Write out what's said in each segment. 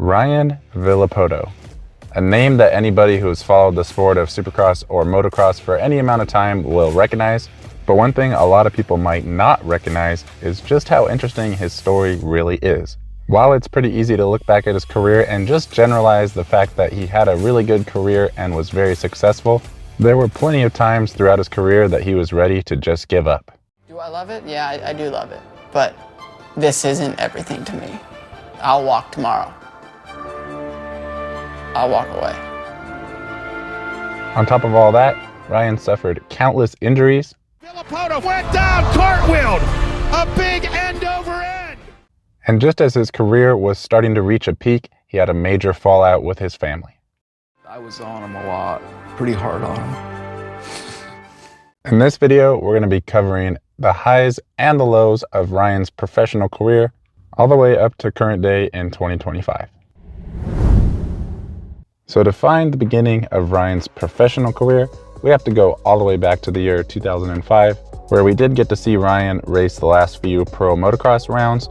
Ryan Villopoto, a name that anybody who has followed the sport of Supercross or Motocross for any amount of time will recognize. But one thing a lot of people might not recognize is just how interesting his story really is. While it's pretty easy to look back at his career and just generalize the fact that he had a really good career and was very successful, there were plenty of times throughout his career that he was ready to just give up. Do I love it? Yeah, I do love it. But this isn't everything to me. I'll walk tomorrow. I'll walk away. On top of all that, Ryan suffered countless injuries. Villipoto went down, cartwheeled, a big end over end. And just as his career was starting to reach a peak, he had a major fallout with his family. I was on him a lot, pretty hard on him. In this video, we're going to be covering the highs and the lows of Ryan's professional career, all the way up to current day in 2025. So to find the beginning of Ryan's professional career, we have to go all the way back to the year 2005, where we did get to see Ryan race the last few pro motocross rounds.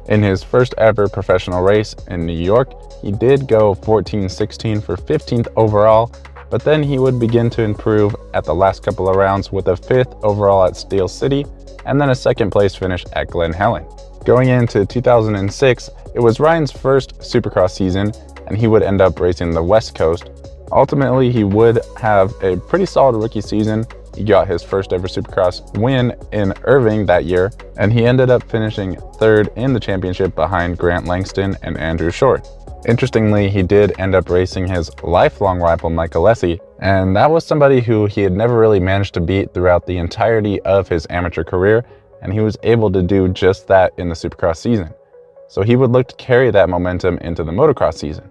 In his first ever professional race in New York, he did go 14-16 for 15th overall, but then he would begin to improve at the last couple of rounds with a 5th overall at Steel City, and then a 2nd place finish at Glen Helen. Going into 2006, it was Ryan's first Supercross season, and he would end up racing the West Coast. Ultimately, he would have a pretty solid rookie season. He got his first ever Supercross win in Irving that year, and he ended up finishing 3rd in the championship behind Grant Langston and Andrew Short. Interestingly, he did end up racing his lifelong rival Mike Alessi, and that was somebody who he had never really managed to beat throughout the entirety of his amateur career, and he was able to do just that in the Supercross season. So he would look to carry that momentum into the motocross season.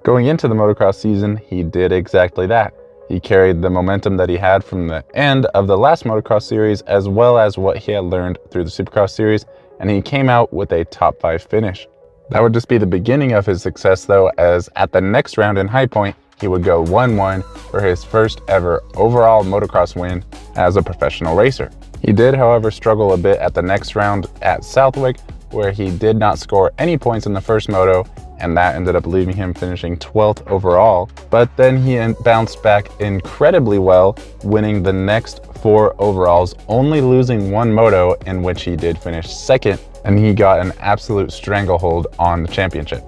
Going into the motocross season, he did exactly that. He carried the momentum that he had from the end of the last motocross series, as well as what he had learned through the Supercross series, and he came out with a top 5 finish. That would just be the beginning of his success though, as at the next round in High Point, he would go 1-1 for his first ever overall motocross win as a professional racer. He did, however, struggle a bit at the next round at Southwick, where he did not score any points in the first moto, and that ended up leaving him finishing 12th overall. But then he bounced back incredibly well, winning the next 4 overalls, only losing 1 moto in which he did finish 2nd, and he got an absolute stranglehold on the championship.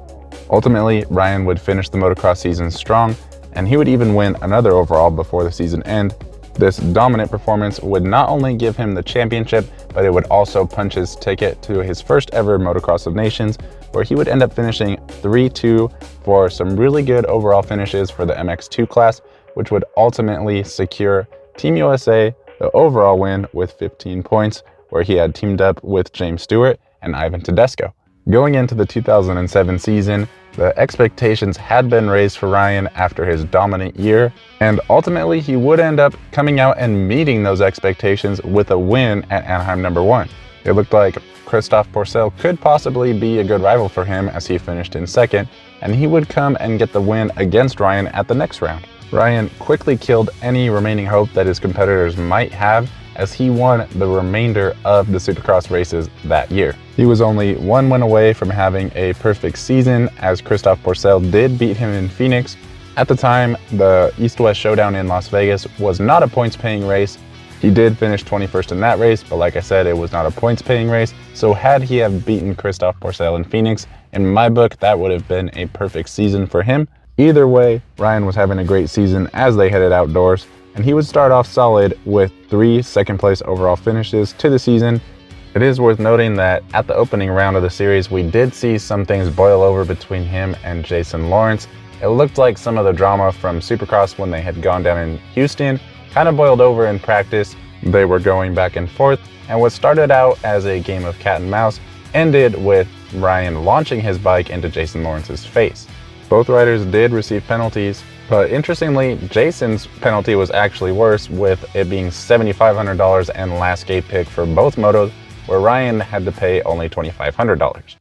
Ultimately, Ryan would finish the motocross season strong, and he would even win another overall before the season end. This dominant performance would not only give him the championship, but it would also punch his ticket to his first ever Motocross of Nations, where he would end up finishing 3-2 for some really good overall finishes for the MX2 class, which would ultimately secure Team USA the overall win with 15 points, where he had teamed up with James Stewart and Ivan Tedesco. Going into the 2007 season, the expectations had been raised for Ryan after his dominant year, and ultimately he would end up coming out and meeting those expectations with a win at Anaheim number 1. It looked like Christophe Pourcel could possibly be a good rival for him, as he finished in 2nd, and he would come and get the win against Ryan at the next round. Ryan quickly killed any remaining hope that his competitors might have, as he won the remainder of the Supercross races that year. He was only 1 win away from having a perfect season, as Christophe Pourcel did beat him in Phoenix. At the time, the East-West Showdown in Las Vegas was not a points-paying race. He did finish 21st in that race, but like I said, it was not a points-paying race, so had he have beaten Christophe Pourcel in Phoenix, in my book, that would have been a perfect season for him. Either way, Ryan was having a great season as they headed outdoors, and he would start off solid with 3 2nd-place overall finishes to the season. It is worth noting that at the opening round of the series, we did see some things boil over between him and Jason Lawrence. It looked like some of the drama from Supercross when they had gone down in Houston kind of boiled over in practice. They were going back and forth, and what started out as a game of cat and mouse ended with Ryan launching his bike into Jason Lawrence's face. Both riders did receive penalties, but interestingly, Jason's penalty was actually worse, with it being $7,500 and last gate pick for both motos, where Ryan had to pay only $2,500.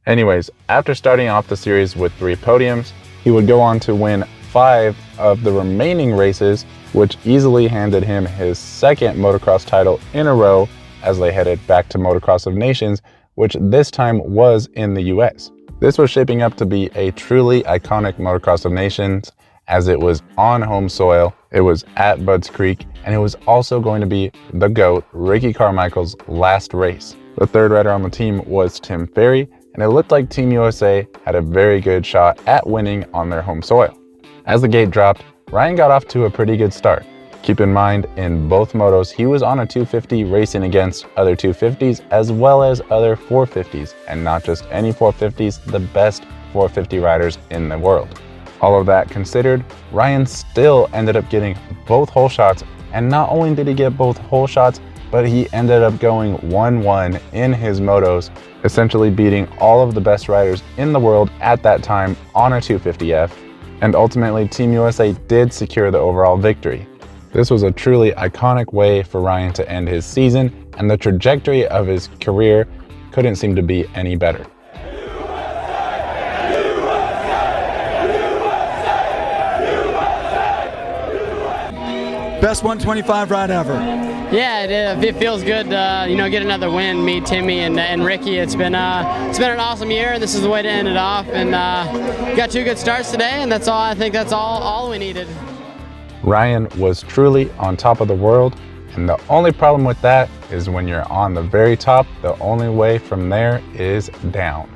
Anyways, after starting off the series with 3 podiums, he would go on to win 5 of the remaining races, which easily handed him his 2nd motocross title in a row as they headed back to Motocross of Nations, which this time was in the US. This was shaping up to be a truly iconic Motocross of Nations, as it was on home soil, it was at Budds Creek, and it was also going to be the GOAT, Ricky Carmichael's last race. The 3rd rider on the team was Tim Ferry, and it looked like Team USA had a very good shot at winning on their home soil. As the gate dropped, Ryan got off to a pretty good start. Keep in mind, in both motos, he was on a 250 racing against other 250s as well as other 450s, and not just any 450s, the best 450 riders in the world. All of that considered, Ryan still ended up getting both hole shots, and not only did he get both hole shots, but he ended up going 1-1 in his motos, essentially beating all of the best riders in the world at that time on a 250F, and ultimately Team USA did secure the overall victory. This was a truly iconic way for Ryan to end his season, and the trajectory of his career couldn't seem to be any better. Best 125 ride ever. Yeah, it feels good to get another win, meet Timmy and Ricky. It's been an awesome year, and this is the way to end it off. And got 2 good starts today, and that's all. I think that's all we needed. Ryan was truly on top of the world, and the only problem with that is when you're on the very top, the only way from there is down.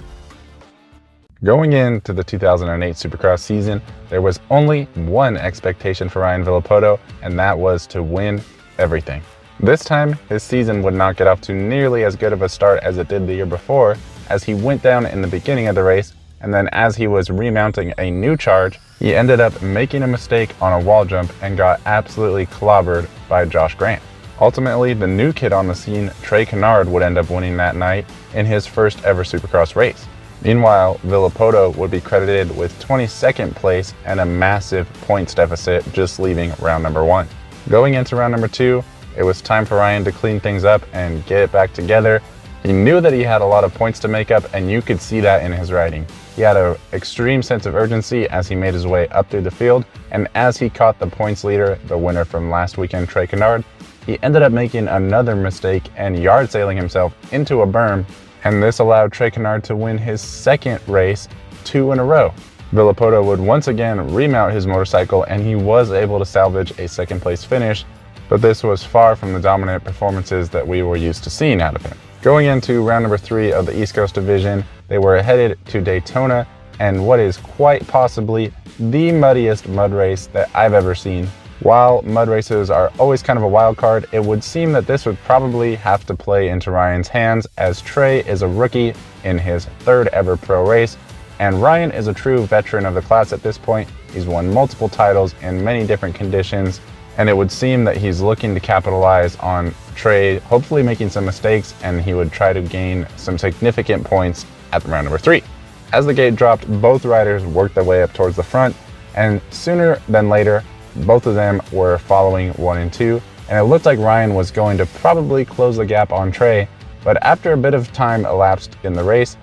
Going into the 2008 Supercross season, there was only one expectation for Ryan Villopoto, and that was to win everything. This time, his season would not get off to nearly as good of a start as it did the year before, as he went down in the beginning of the race, and then as he was remounting a new charge, he ended up making a mistake on a wall jump and got absolutely clobbered by Josh Grant. Ultimately, the new kid on the scene, Trey Canard, would end up winning that night in his first ever Supercross race. Meanwhile, Villopoto would be credited with 22nd place and a massive points deficit just leaving round number 1. Going into round number 2, it was time for Ryan to clean things up and get it back together. He knew that he had a lot of points to make up, and you could see that in his riding. He had an extreme sense of urgency as he made his way up through the field, and as he caught the points leader, the winner from last weekend, Trey Canard, he ended up making another mistake and yard sailing himself into a berm, and this allowed Trey Canard to win his 2nd race 2 in a row. Villopoto would once again remount his motorcycle, and he was able to salvage a 2nd place finish, but this was far from the dominant performances that we were used to seeing out of him. Going into round number 3 of the East Coast Division, they were headed to Daytona, and what is quite possibly the muddiest mud race that I've ever seen. While mud races are always kind of a wild card, it would seem that this would probably have to play into Ryan's hands, as Trey is a rookie in his 3rd ever pro race, and Ryan is a true veteran of the class at this point. He's won multiple titles in many different conditions, and it would seem that he's looking to capitalize on Trey hopefully making some mistakes, and he would try to gain some significant points at the round number 3. As the gate dropped, both riders worked their way up towards the front, and sooner than later, both of them were following 1 and 2, and it looked like Ryan was going to probably close the gap on Trey, but after a bit of time elapsed in the race,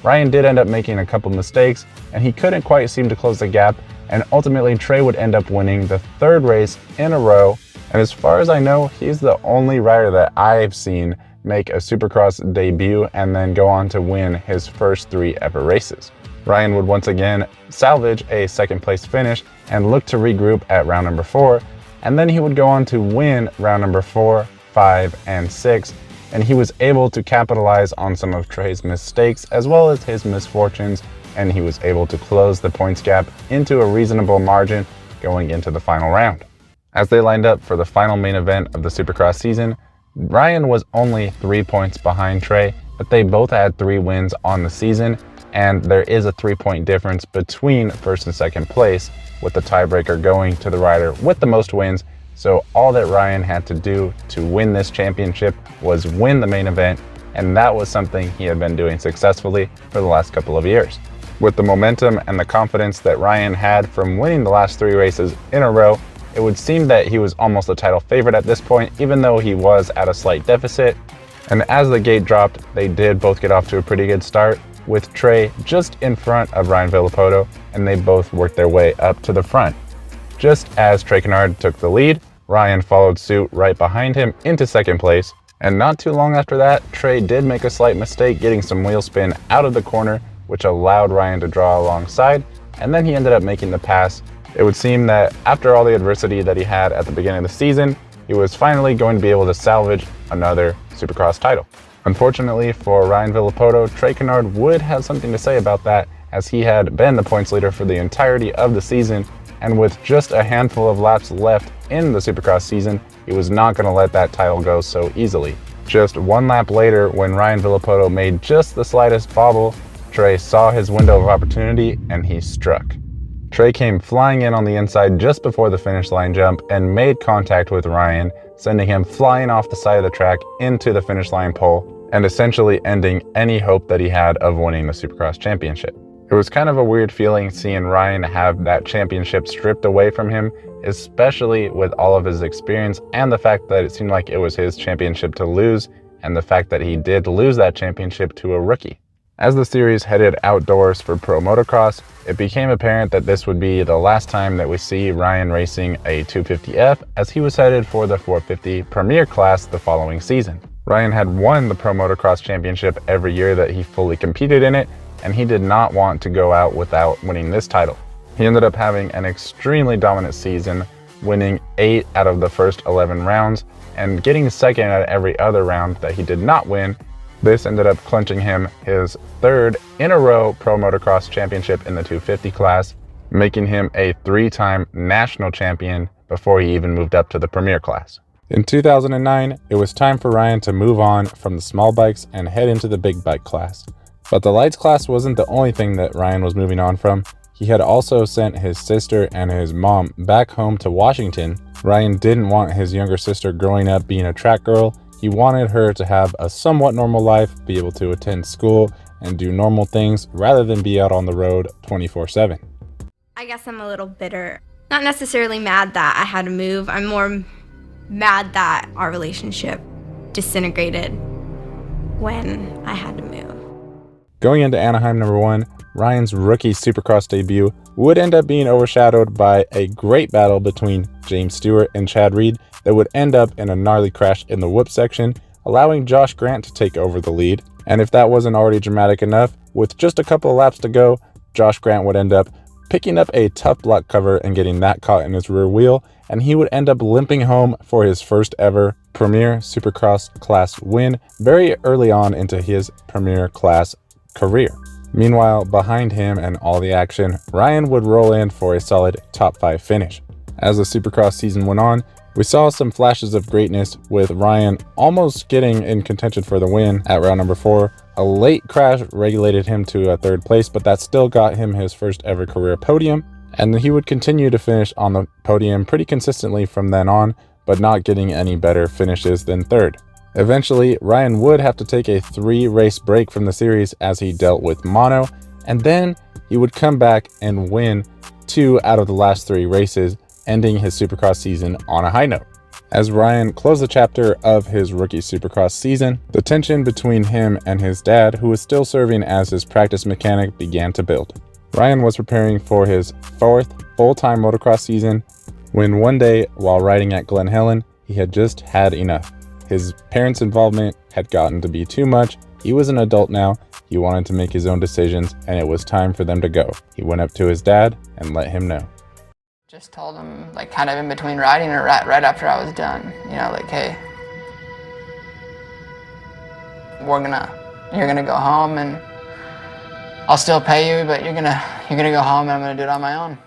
Ryan did end up making a couple mistakes, and he couldn't quite seem to close the gap, and ultimately Trey would end up winning the 3rd race in a row, and as far as I know, he's the only rider that I've seen make a Supercross debut and then go on to win his first 3 ever races. Ryan would once again salvage a 2nd place finish and look to regroup at round number 4, and then he would go on to win round number 4, 5, and 6, and he was able to capitalize on some of Trey's mistakes as well as his misfortunes, and he was able to close the points gap into a reasonable margin going into the final round. As they lined up for the final main event of the Supercross season, Ryan was only 3 points behind Trey, but they both had 3 wins on the season, and there is a 3-point difference between 1st and 2nd place, with the tiebreaker going to the rider with the most wins. So all that Ryan had to do to win this championship was win the main event, and that was something he had been doing successfully for the last couple of years. With the momentum and the confidence that Ryan had from winning the last 3 races in a row, it would seem that he was almost a title favorite at this point, even though he was at a slight deficit. And as the gate dropped, they did both get off to a pretty good start. with Trey just in front of Ryan Villopoto, and they both worked their way up to the front. Just as Trey Canard took the lead, Ryan followed suit right behind him into second place, and not too long after that, Trey did make a slight mistake getting some wheel spin out of the corner, which allowed Ryan to draw alongside, and then he ended up making the pass. It would seem that after all the adversity that he had at the beginning of the season, he was finally going to be able to salvage another Supercross title. Unfortunately for Ryan Villopoto, Trey Canard would have something to say about that, as he had been the points leader for the entirety of the season, and with just a handful of laps left in the Supercross season, he was not going to let that title go so easily. Just one lap later, when Ryan Villopoto made just the slightest bobble, Trey saw his window of opportunity and he struck. Trey came flying in on the inside just before the finish line jump and made contact with Ryan, sending him flying off the side of the track into the finish line pole, and essentially ending any hope that he had of winning the Supercross championship. It was kind of a weird feeling seeing Ryan have that championship stripped away from him, especially with all of his experience and the fact that it seemed like it was his championship to lose, and the fact that he did lose that championship to a rookie. As the series headed outdoors for Pro Motocross, it became apparent that this would be the last time that we see Ryan racing a 250F, as he was headed for the 450 Premier class the following season. Ryan had won the Pro Motocross Championship every year that he fully competed in it, and he did not want to go out without winning this title. He ended up having an extremely dominant season, winning 8 out of the first 11 rounds, and getting second at every other round that he did not win. This ended up clinching him his 3rd in a row Pro Motocross Championship in the 250 class, making him a 3-time national champion before he even moved up to the Premier class. In 2009, it was time for Ryan to move on from the small bikes and head into the big bike class. But the lights class wasn't the only thing that Ryan was moving on from. He had also sent his sister and his mom back home to Washington. Ryan didn't want his younger sister growing up being a track girl. He wanted her to have a somewhat normal life, be able to attend school and do normal things rather than be out on the road 24/7. I guess I'm a little bitter. Not necessarily mad that I had to move. I'm more mad that our relationship disintegrated when I had to move. Going into Anaheim #1, Ryan's rookie Supercross debut would end up being overshadowed by a great battle between James Stewart and Chad Reed that would end up in a gnarly crash in the whoop section, allowing Josh Grant to take over the lead. And if that wasn't already dramatic enough, with just a couple of laps to go, Josh Grant would end up picking up a tough block cover and getting that caught in his rear wheel, and he would end up limping home for his first ever Premier Supercross class win very early on into his Premier class career. Meanwhile, behind him and all the action, Ryan would roll in for a solid top 5 finish. As the Supercross season went on, we saw some flashes of greatness, with Ryan almost getting in contention for the win at round number 4. A late crash regulated him to a 3rd place, but that still got him his first ever career podium, and he would continue to finish on the podium pretty consistently from then on, but not getting any better finishes than 3rd. Eventually, Ryan would have to take a 3-race break from the series as he dealt with mono, and then he would come back and win 2 out of the last 3 races, ending his Supercross season on a high note. As Ryan closed the chapter of his rookie Supercross season, the tension between him and his dad, who was still serving as his practice mechanic, began to build. Ryan was preparing for his 4th full-time motocross season when one day, while riding at Glen Helen, he had just had enough. His parents' involvement had gotten to be too much. He was an adult now. He wanted to make his own decisions, and it was time for them to go. He went up to his dad and let him know. Just told him, like, kind of in between riding or right after I was done, you know, like, hey, you're gonna go home, and I'll still pay you, but you're gonna go home, and I'm gonna do it on my own.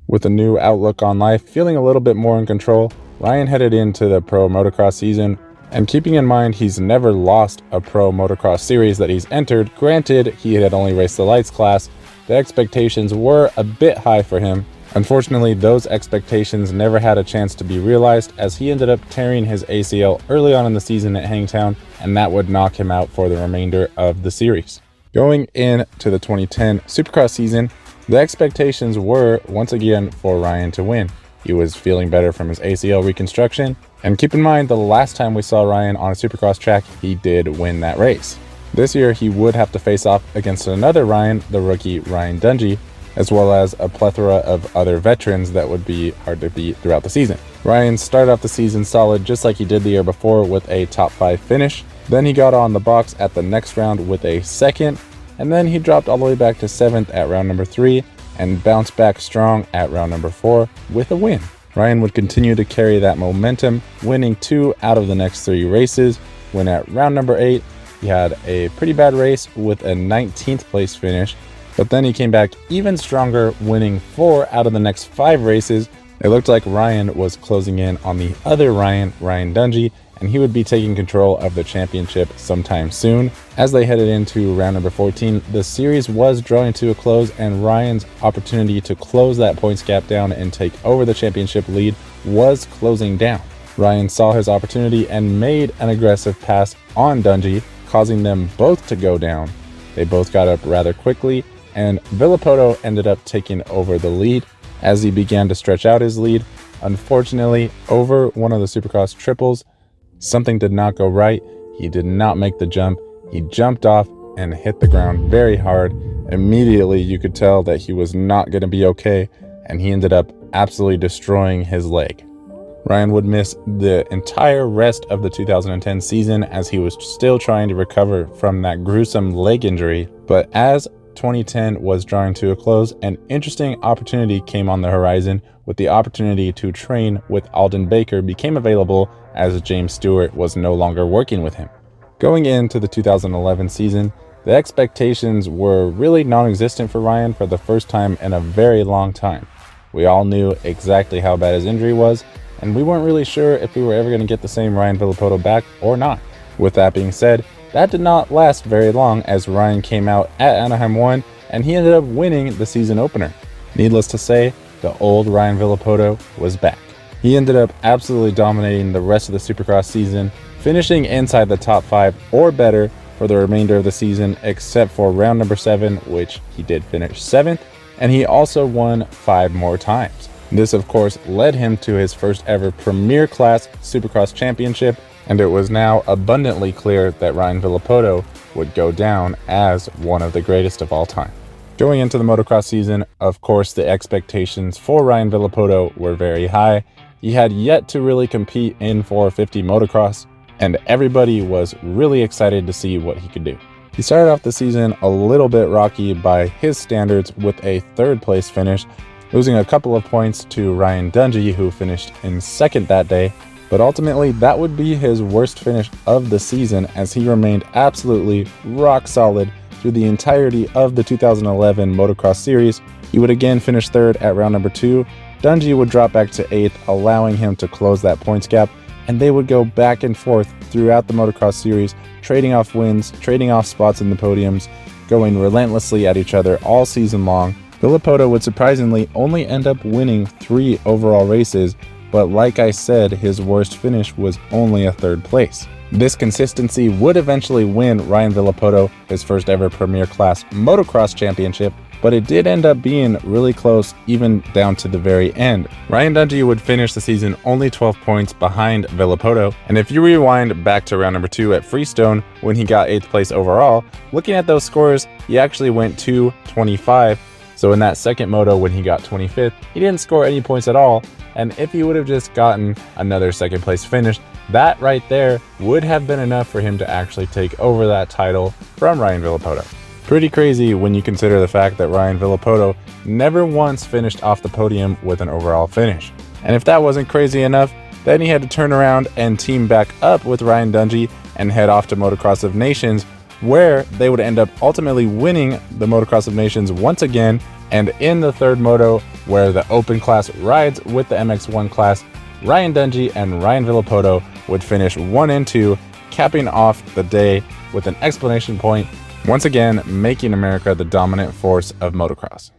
With a new outlook on life, feeling a little bit more in control, Ryan headed into the Pro Motocross season, and keeping in mind he's never lost a Pro Motocross series that he's entered, granted he had only raced the lights class, the expectations were a bit high for him. Unfortunately, those expectations never had a chance to be realized, as he ended up tearing his ACL early on in the season at Hangtown, and that would knock him out for the remainder of the series. Going into the 2010 Supercross season, the expectations were once again for Ryan to win. He was feeling better from his ACL reconstruction, and keep in mind the last time we saw Ryan on a Supercross track, he did win that race. This year, he would have to face off against another Ryan, the rookie Ryan Dungey, as well as a plethora of other veterans that would be hard to beat throughout the season. Ryan started off the season solid just like he did the year before with a top 5 finish. Then he got on the box at the next round with a second, and then he dropped all the way back to 7th at round number 3 and bounced back strong at round number 4 with a win. Ryan would continue to carry that momentum, winning 2 out of the next 3 races, when at round number 8, he had a pretty bad race with a 19th place finish, but then he came back even stronger, winning 4 out of the next 5 races. It looked like Ryan was closing in on the other Ryan Dungey, and he would be taking control of the championship sometime soon. As they headed into round number 14, the series was drawing to a close, and Ryan's opportunity to close that points gap down and take over the championship lead was closing down. Ryan saw his opportunity and made an aggressive pass on Dungey, causing them both to go down. They both got up rather quickly, and Villopoto ended up taking over the lead. As he began to stretch out his lead, unfortunately, over one of the Supercross triples, something did not go right. He did not make the jump. He jumped off and hit the ground very hard. Immediately, you could tell that he was not going to be okay, and he ended up absolutely destroying his leg. Ryan would miss the entire rest of the 2010 season as he was still trying to recover from that gruesome leg injury. But as 2010 was drawing to a close, an interesting opportunity came on the horizon, with the opportunity to train with Alden Baker became available as James Stewart was no longer working with him. Going into the 2011 season, the expectations were really non-existent for Ryan for the first time in a very long time. We all knew exactly how bad his injury was, and we weren't really sure if we were ever going to get the same Ryan Villopoto back or not. With that being said, that did not last very long, as Ryan came out at Anaheim 1 and he ended up winning the season opener. Needless to say, the old Ryan Villopoto was back. He ended up absolutely dominating the rest of the Supercross season, finishing inside the top 5 or better for the remainder of the season, except for round number 7, which he did finish 7th, and he also won 5 more times. This, of course, led him to his first ever Premier Class Supercross Championship, and it was now abundantly clear that Ryan Villopoto would go down as one of the greatest of all time. Going into the motocross season, of course, the expectations for Ryan Villopoto were very high. He had yet to really compete in 450 motocross, and everybody was really excited to see what he could do. He started off the season a little bit rocky by his standards with a 3rd place finish, losing a couple of points to Ryan Dungey, who finished in 2nd that day. But ultimately, that would be his worst finish of the season, as he remained absolutely rock solid through the entirety of the 2011 motocross series. He would again finish 3rd at round number 2. Dungey would drop back to 8th, allowing him to close that points gap, and they would go back and forth throughout the motocross series, trading off wins, trading off spots in the podiums, going relentlessly at each other all season long. Villopoto would surprisingly only end up winning 3 overall races, but like I said, his worst finish was only a 3rd place. This consistency would eventually win Ryan Villopoto his first ever Premier Class Motocross Championship, but it did end up being really close even down to the very end. Ryan Dungey would finish the season only 12 points behind Villopoto, and if you rewind back to round number 2 at Freestone when he got 8th place overall, looking at those scores, he actually went 2-25. So in that second moto when he got 25th, he didn't score any points at all, and if he would have just gotten another 2nd place finish, that right there would have been enough for him to actually take over that title from Ryan Villopoto. Pretty crazy when you consider the fact that Ryan Villopoto never once finished off the podium with an overall finish. And if that wasn't crazy enough, then he had to turn around and team back up with Ryan Dungey and head off to Motocross of Nations, where they would end up ultimately winning the Motocross of Nations once again. And in the 3rd moto, where the open class rides with the MX1 class, Ryan Dungey and Ryan Villopoto would finish 1 and 2, capping off the day with an exclamation point, once again making America the dominant force of motocross.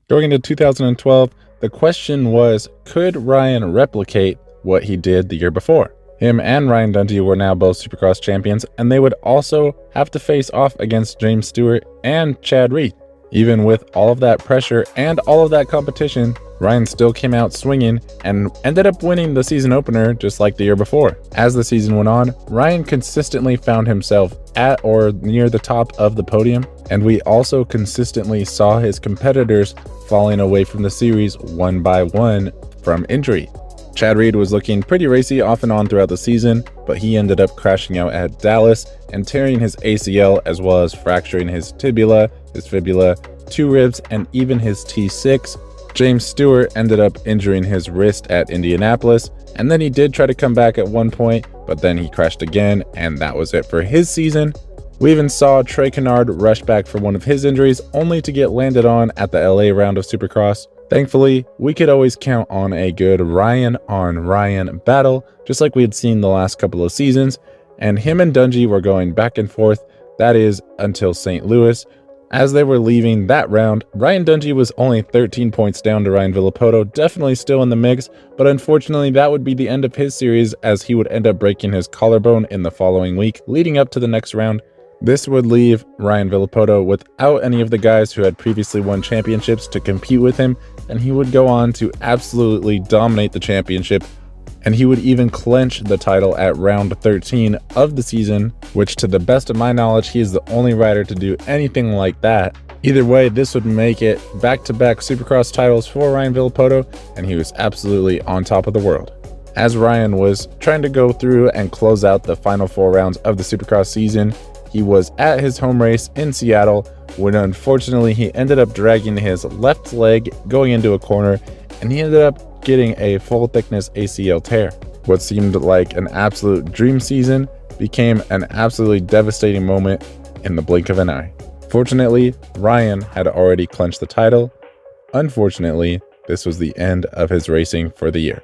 Going into 2012, the question was, could Ryan replicate what he did the year before? Him and Ryan Dungey were now both Supercross champions, and they would also have to face off against James Stewart and Chad Reed. Even with all of that pressure and all of that competition, Ryan still came out swinging and ended up winning the season opener just like the year before. As the season went on, Ryan consistently found himself at or near the top of the podium, and we also consistently saw his competitors falling away from the series one by one from injury. Chad Reed was looking pretty racy off and on throughout the season, but he ended up crashing out at Dallas and tearing his ACL as well as fracturing his tibia, his fibula, 2 ribs, and even his T6. James Stewart ended up injuring his wrist at Indianapolis, and then he did try to come back at one point, but then he crashed again, and that was it for his season. We even saw Trey Canard rush back from one of his injuries, only to get landed on at the LA round of Supercross. Thankfully, we could always count on a good Ryan on Ryan battle, just like we had seen the last couple of seasons, and him and Dungey were going back and forth, that is, until St. Louis. As they were leaving that round, Ryan Dungey was only 13 points down to Ryan Villopoto, definitely still in the mix, but unfortunately that would be the end of his series as he would end up breaking his collarbone in the following week, leading up to the next round. This would leave Ryan Villopoto without any of the guys who had previously won championships to compete with him, and he would go on to absolutely dominate the championship, and he would even clinch the title at round 13 of the season, which to the best of my knowledge, he is the only rider to do anything like that. Either way, this would make it back-to-back Supercross titles for Ryan Villopoto, and he was absolutely on top of the world. As Ryan was trying to go through and close out the final 4 rounds of the Supercross season, he was at his home race in Seattle when unfortunately he ended up dragging his left leg going into a corner, and he ended up getting a full thickness ACL tear. What seemed like an absolute dream season became an absolutely devastating moment in the blink of an eye. Fortunately, Ryan had already clinched the title. Unfortunately, this was the end of his racing for the year.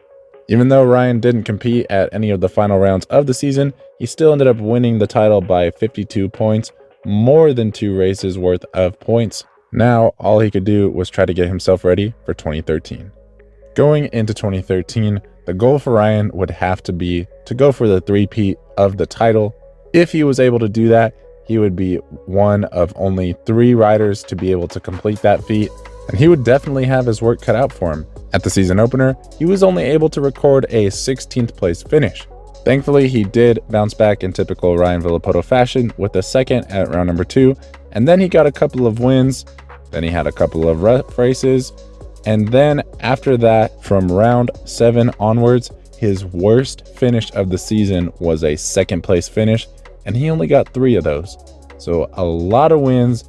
Even though Ryan didn't compete at any of the final rounds of the season, he still ended up winning the title by 52 points, more than 2 races worth of points. Now, all he could do was try to get himself ready for 2013. Going into 2013, the goal for Ryan would have to be to go for the three-peat of the title. If he was able to do that, he would be one of only 3 riders to be able to complete that feat, and he would definitely have his work cut out for him. At the season opener, he was only able to record a 16th place finish. Thankfully, he did bounce back in typical Ryan Villopoto fashion with a second at round number 2, and then he got a couple of wins, then he had a couple of rough races, and then after that, from round 7 onwards, his worst finish of the season was a 2nd place finish, and he only got 3 of those. So a lot of wins,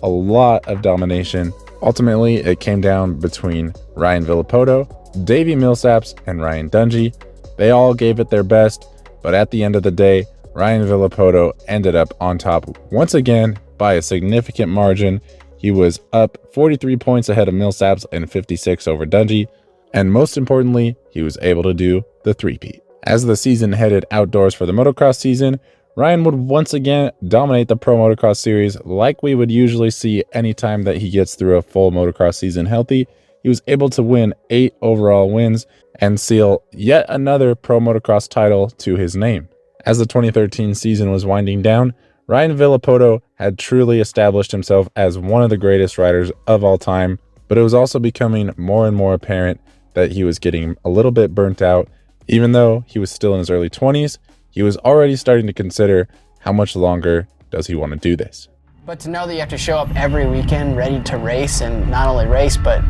a lot of domination. Ultimately, it came down between Ryan Villopoto, Davey Millsaps, and Ryan Dungey. They all gave it their best, but at the end of the day, Ryan Villopoto ended up on top once again by a significant margin. He was up 43 points ahead of Millsaps and 56 over Dungey, and most importantly, he was able to do the three-peat. As the season headed outdoors for the motocross season, Ryan would once again dominate the Pro Motocross Series like we would usually see anytime that he gets through a full motocross season healthy. He was able to win 8 overall wins and seal yet another Pro Motocross title to his name. As the 2013 season was winding down, Ryan Villopoto had truly established himself as one of the greatest riders of all time, but it was also becoming more and more apparent that he was getting a little bit burnt out. Even though he was still in his early 20s, he was already starting to consider how much longer does he want to do this. But to know that you have to show up every weekend ready to race, and not only race, but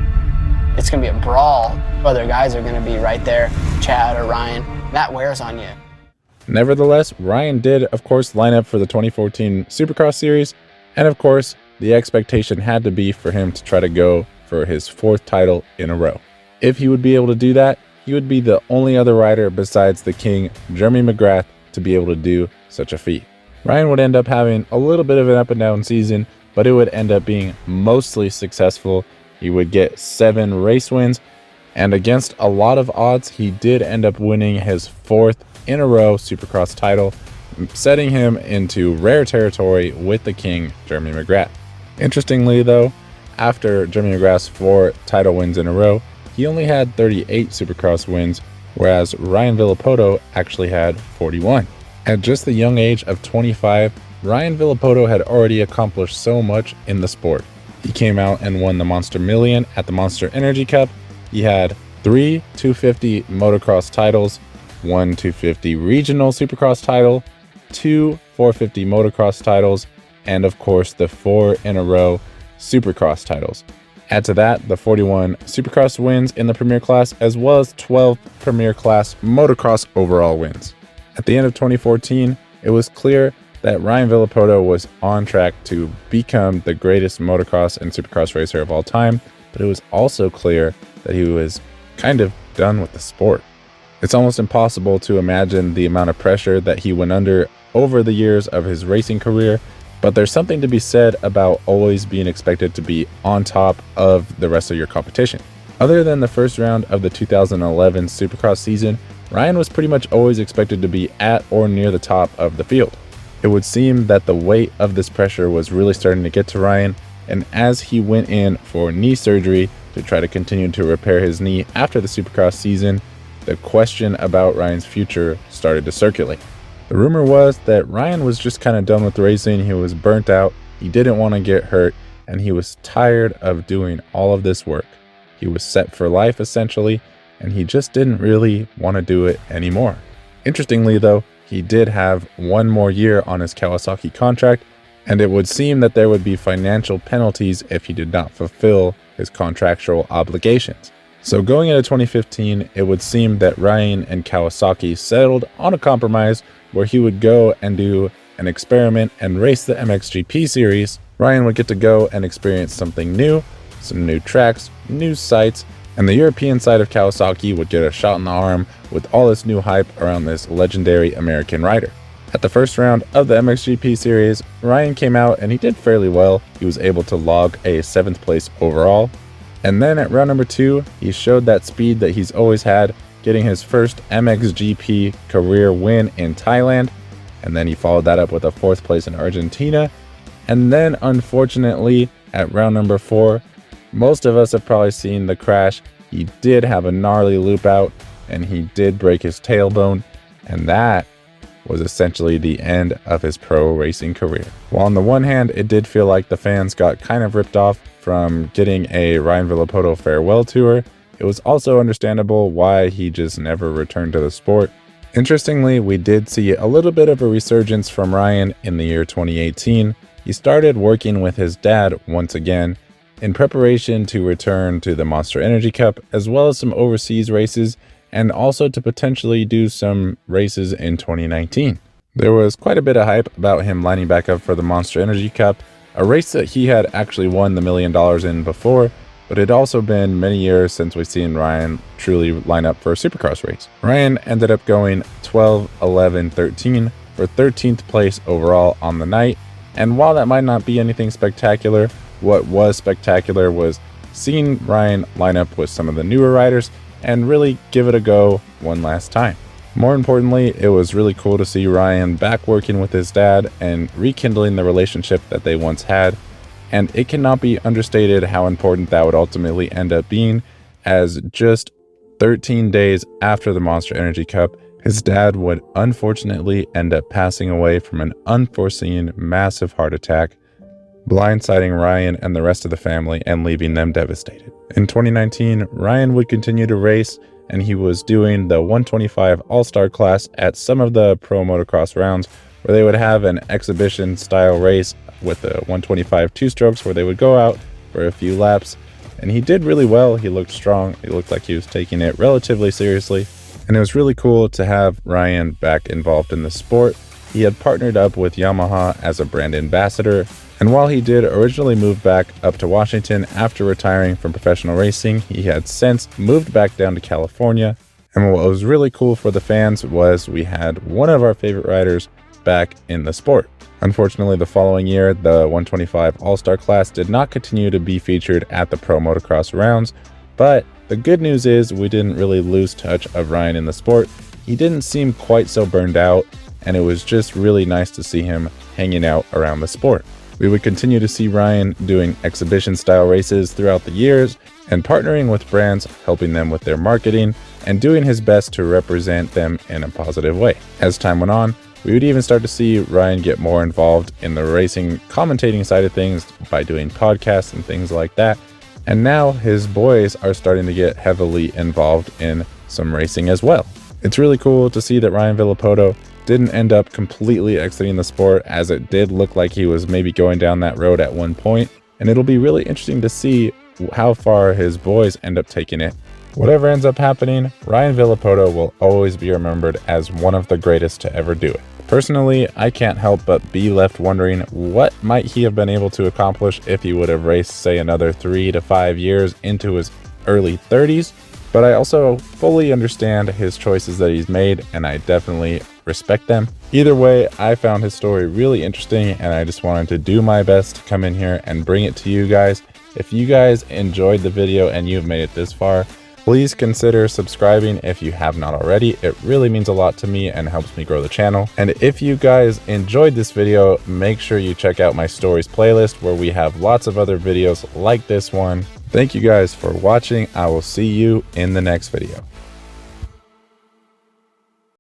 it's going to be a brawl. Other guys are going to be right there, Chad or Ryan. That wears on you. Nevertheless, Ryan did, of course, line up for the 2014 Supercross Series, and of course, the expectation had to be for him to try to go for his 4th title in a row. If he would be able to do that, he would be the only other rider besides the king, Jeremy McGrath, to be able to do such a feat. Ryan would end up having a little bit of an up and down season, but it would end up being mostly successful. He would get 7 race wins, and against a lot of odds, he did end up winning his 4th in a row Supercross title, setting him into rare territory with the king, Jeremy McGrath. Interestingly though, after Jeremy McGrath's 4 title wins in a row, he only had 38 Supercross wins, whereas Ryan Villopoto actually had 41. At just the young age of 25, Ryan Villopoto had already accomplished so much in the sport. He came out and won the Monster Million at the Monster Energy Cup. He had 3 250 motocross titles, 1 250 regional supercross title, 2 450 motocross titles, and of course the 4 in a row supercross titles. Add to that the 41 supercross wins in the premier class, as well as 12 premier class motocross overall wins. At the end of 2014, it was clear that Ryan Villopoto was on track to become the greatest motocross and supercross racer of all time, but it was also clear that he was kind of done with the sport. It's almost impossible to imagine the amount of pressure that he went under over the years of his racing career, but there's something to be said about always being expected to be on top of the rest of your competition. Other than the first round of the 2011 Supercross season, Ryan was pretty much always expected to be at or near the top of the field. It would seem that the weight of this pressure was really starting to get to Ryan, and as he went in for knee surgery to try to continue to repair his knee after the Supercross season, the question about Ryan's future started to circulate. The rumor was that Ryan was just kind of done with racing. He was burnt out, he didn't want to get hurt, and he was tired of doing all of this work. He was set for life essentially, and he just didn't really want to do it anymore. Interestingly though, he did have one more year on his Kawasaki contract, and it would seem that there would be financial penalties if he did not fulfill his contractual obligations. So going into 2015, it would seem that Ryan and Kawasaki settled on a compromise where he would go and do an experiment and race the MXGP series. Ryan would get to go and experience something new, some new tracks, new sights, and the European side of Kawasaki would get a shot in the arm with all this new hype around this legendary American rider. At the first round of the MXGP series, Ryan came out and he did fairly well. He was able to log a 7th place overall. And then at round number 2, he showed that speed that he's always had, getting his first MXGP career win in Thailand. And then he followed that up with a 4th place in Argentina. And then unfortunately at round number 4, most of us have probably seen the crash. He did have a gnarly loop out and he did break his tailbone, and that was essentially the end of his pro racing career. While on the one hand, it did feel like the fans got kind of ripped off from getting a Ryan Villopoto farewell tour, it was also understandable why he just never returned to the sport. Interestingly, we did see a little bit of a resurgence from Ryan in the year 2018. He started working with his dad once again in preparation to return to the Monster Energy Cup, as well as some overseas races, and also to potentially do some races in 2019. There was quite a bit of hype about him lining back up for the Monster Energy Cup, a race that he had actually won the $1 million in before, but it had also been many years since we've seen Ryan truly line up for a Supercross race. Ryan ended up going 12, 11, 13 for 13th place overall on the night, and while that might not be anything spectacular, what was spectacular was seeing Ryan line up with some of the newer riders and really give it a go one last time. More importantly, it was really cool to see Ryan back working with his dad and rekindling the relationship that they once had, and it cannot be understated how important that would ultimately end up being, as just 13 days after the Monster Energy Cup, his dad would unfortunately end up passing away from an unforeseen massive heart attack, blindsiding Ryan and the rest of the family and leaving them devastated. In 2019, Ryan would continue to race, and he was doing the 125 All-Star class at some of the pro motocross rounds, where they would have an exhibition style race with the 125 two-strokes where they would go out for a few laps. And he did really well. He looked strong. He looked like he was taking it relatively seriously. And it was really cool to have Ryan back involved in the sport. He had partnered up with Yamaha as a brand ambassador. And while he did originally move back up to Washington after retiring from professional racing, he had since moved back down to California. And what was really cool for the fans was we had one of our favorite riders back in the sport. Unfortunately, the following year, the 125 All-Star class did not continue to be featured at the pro motocross rounds, but the good news is we didn't really lose touch of Ryan in the sport. He didn't seem quite so burned out, and it was just really nice to see him hanging out around the sport. We would continue to see Ryan doing exhibition style races throughout the years and partnering with brands, helping them with their marketing and doing his best to represent them in a positive way. As time went on, We would even start to see Ryan get more involved in the racing commentating side of things by doing podcasts and things like that. And now his boys are starting to get heavily involved in some racing as well. It's really cool to see that Ryan Villopoto didn't end up completely exiting the sport, as it did look like he was maybe going down that road at one point. And it'll be really interesting to see how far his boys end up taking it. Whatever ends up happening, Ryan Villopoto will always be remembered as one of the greatest to ever do it. Personally, I can't help but be left wondering what might he have been able to accomplish if he would have raced, say, another 3 to 5 years into his early 30s. But I also fully understand his choices that he's made, and I definitely respect them. Either way, I found his story really interesting, and I just wanted to do my best to come in here and bring it to you guys. If you guys enjoyed the video and you've made it this far, please consider subscribing if you have not already. It really means a lot to me and helps me grow the channel. And if you guys enjoyed this video, make sure you check out my stories playlist, where we have lots of other videos like this one. Thank you guys for watching. I will see you in the next video.